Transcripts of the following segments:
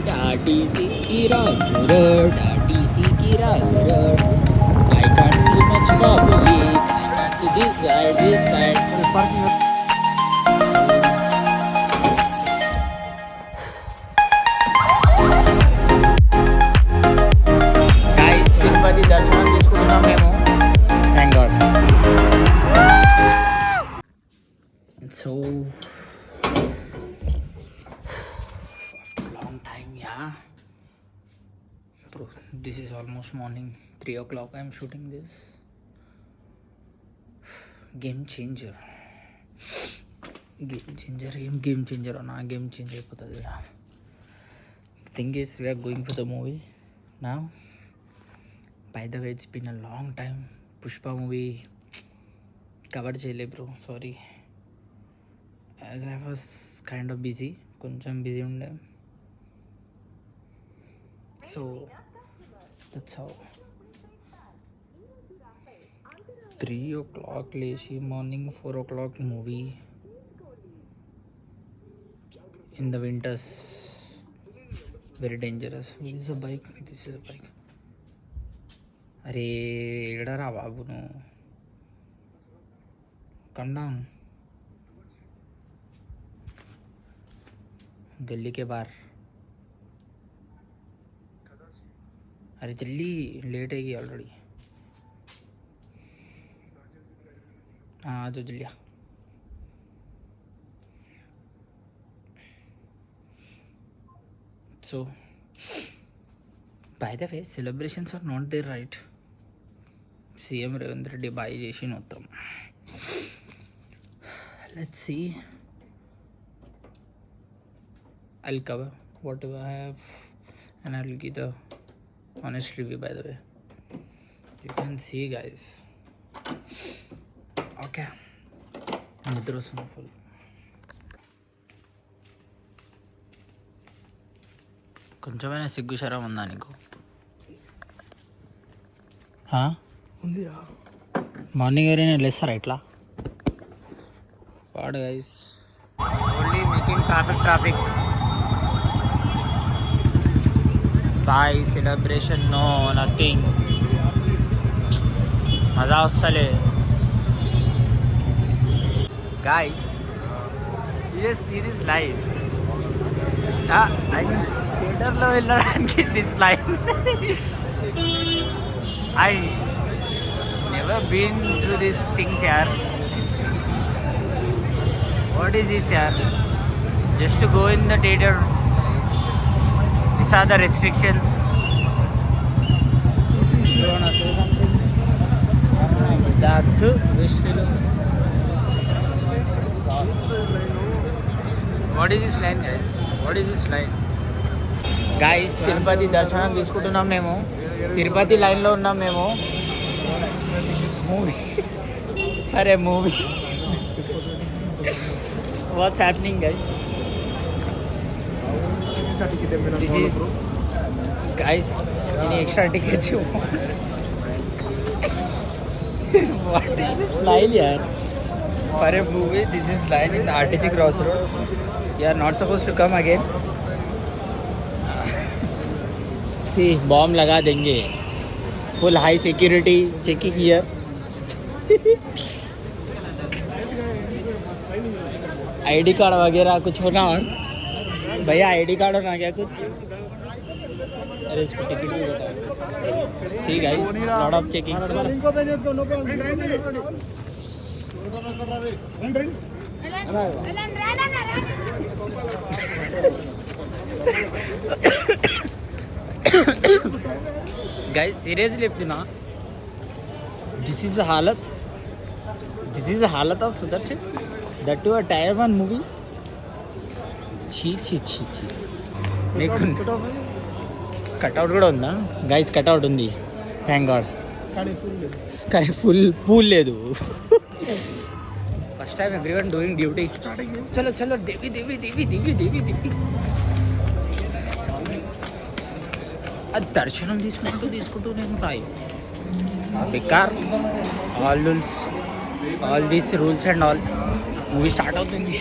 दाटीसी की रासुरट, दाटीसी की रासुरट. I can't see much public. I can't see this side, this side. Guys, Tirupati దర్శనం చేసుకుంటున్నాం మేము. Thank God. So after long time, yeah. Bro, this is almost morning 3 o'clock. I am shooting this. Game changer. Game changer or not game changer. The thing is, we are going for the movie now. By the way, it's been a long time. Pushpa movie covered cheyale bro. Sorry. As I was kind of busy. Koncham busy unde. So that's how 3 o'clock లేచి morning 4 o'clock movie in the winters, very dangerous. This is a bike. అరే ఎడరా బాబు నువ్వు, come down. गली के बाहर. अरे जल्दी, late है already. हाँ तो जल्दी आ. So by the way, celebrations are not there, right? CM Ravindra Reddy buy చేసి మొత్తం. Let's see. I'll cover whatever I have and I'll give the honest review. By the way, you can see guys. Okay, నిద్ర వస్తుంది full. కొంచెమైనా సిగ్గు శరం ఉందా నీకు? Morning ఎవరైనా లేస్తారా ఇట్లా? వాడు guys only making traffic. Boy celebration no nothing. మజా వస్తలే guys. Yes, see this line. I mean థియేటర్లో వెళ్ళడానికి this line. I never been through these things yaar. What is this yaar? Just to go in the theater. These are the restrictions. You wanna say something? That's true. What is this line guys? What is this line? Guys, Tirupati దర్శనం తీసుకుంటున్నాం మేము. తిరుపతి లైన్లో ఉన్నాం మేము. Movie for a movie. What's happening guys? This is guys any extra tickets you want? What is this line యార్? For a movie, this is line in the RTC Crossroad. You are not supposed to come again. See, bomb लगा देंगे. Full high security checking here. ID card वगैरह कुछ होना? और भैया ID card होना क्या कुछ? अरे इसको टिकट भी बताओ. See guys, lot of checking. Guys, seriously, this is the halat. This is the halat of Sudarshan. That to a tier 1 movie. Chi. Make cutout kuda unda. Guys, cutout undi. Thank God. Kani full pool ledu. First time everyone doing duty. Chalo devi. అది దర్శనం తీసుకుంటూ నేను తాయి Baker. All these rules and all. Movie start అవుతుంది.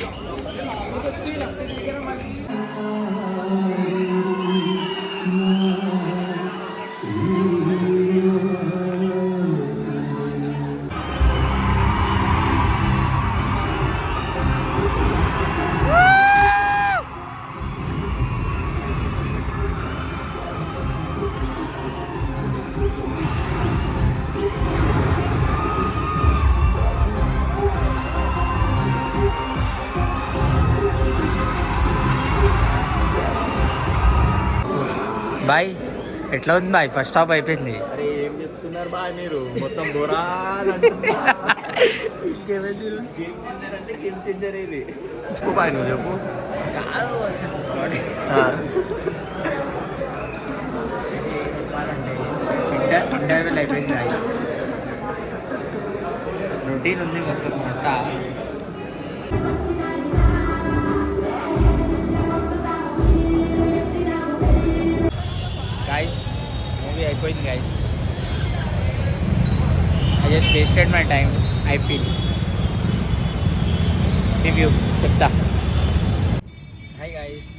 Bye ఎట్లా ఉంది bye? First half అయిపోయింది. అరే ఏం చెప్తున్నారు బాయ్ మీరు? మొత్తం బోరా అంటే గేమ్ చేంజర్ ఇది. చెప్పు బాయ్, నువ్వు చెప్పు. కాదు అసలు ఇంటర్వెల్ అయిపోయింది బాయ్. రొటీన్ ఉంది మొత్తం అంతా. గైస్ మూవీ అయిపోయింది guys. I just wasted my time. I feel review చెప్తా. Hi guys,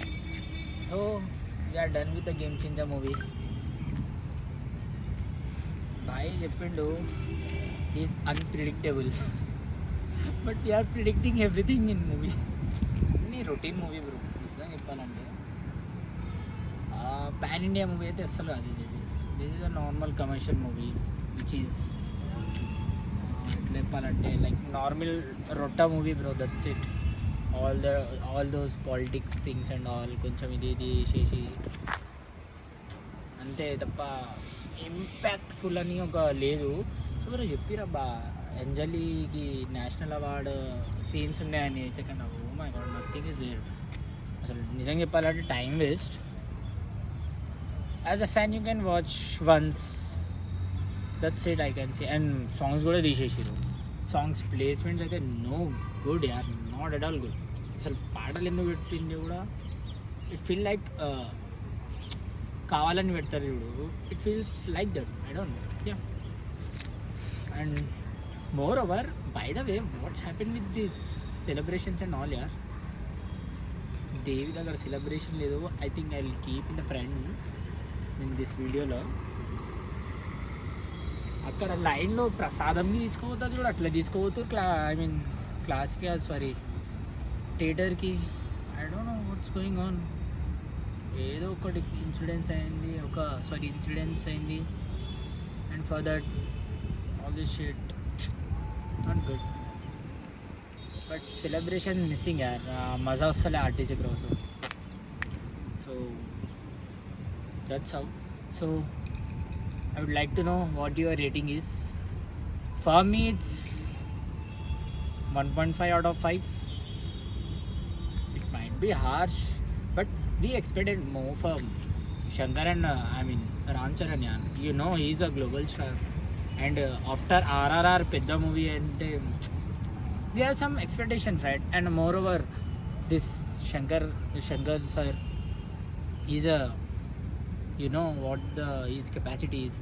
so we're done with the Game Changer movie. బాయ్ చెప్పిండు is unpredictable, but we're predicting everything in movie. అన్నీ రొటీన్ మూవీ బ్రో, నిజంగా చెప్పాలంటే. పాన్ ఇండియా మూవీ అయితే అస్సలు అది. This is a normal commercial movie which is ఎట్లా చెప్పాలంటే లైక్ నార్మల్ రొట్టా movie bro, that's it. All those politics things and all కొంచెం ఇది చేసి అంతే తప్ప ఇంపాక్ట్ఫుల్ అని ఒక లేదు. సో మీరు చెప్పిరబ్బా అంజలికి నేషనల్ అవార్డు సీన్స్ ఉన్నాయని second half. Oh my God, nothing is there. అసలు నిజంగా చెప్పాలంటే time waste. As a fan you can watch once, that's it I can see. And songs కూడా తీసేసారు. సాంగ్స్ ప్లేస్మెంట్స్ అయితే నో గుడ్ యార్, not at all good. అసలు పాటలు ఎందుకు పెట్టింది కూడా ఇట్ ఫీల్ లైక్ కావాలని పెడతారు చూడు. It feels like that, I don't know. Yeah, and more over by the way watts happen with this celebrations and all యార్. దేవి దగ్గర సెలబ్రేషన్ లేదు. I think I will keep in the front in this వీడియోలో. అక్కడ లైన్లో ప్రసాదంని తీసుకోపోతుంది కూడా, అట్లా తీసుకోపోతూ I mean క్లాస్కి, sorry థియేటర్కి. I don't know what's going on. ఏదో ఒకటి ఇన్సిడెంట్స్ అయింది and for that all this shit not good. But celebration missing యార్. మజా వస్తలే RTC crowd. So that's how. So I would like to know what your rating is. For me, it's 1.5 out of 5. It might be harsh, but we expected more from Shankar and Ram Charan. You know, he's a global star. And after RRR, Pedda movie, and we have some expectations, right? And moreover, this Shankar sir, he's a, you know what his capacity is.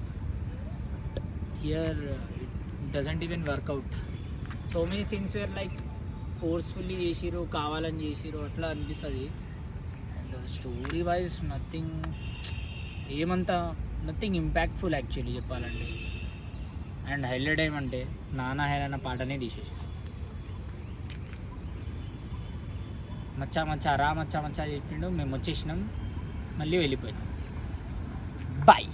Here it doesn't even work out. So many things were like forcefully చేసిరు, కావాలని చేసిరు, అట్లా అనిపిస్తుంది. And story wise nothing impactful actually చెప్పాలంటే. And highlight ఏమంటే నానా హైలైన పాటనే తీసేసి మచ్చా చెప్పిండు. మేము వచ్చేసినాం, మళ్ళీ వెళ్ళిపోయినాం. Bye.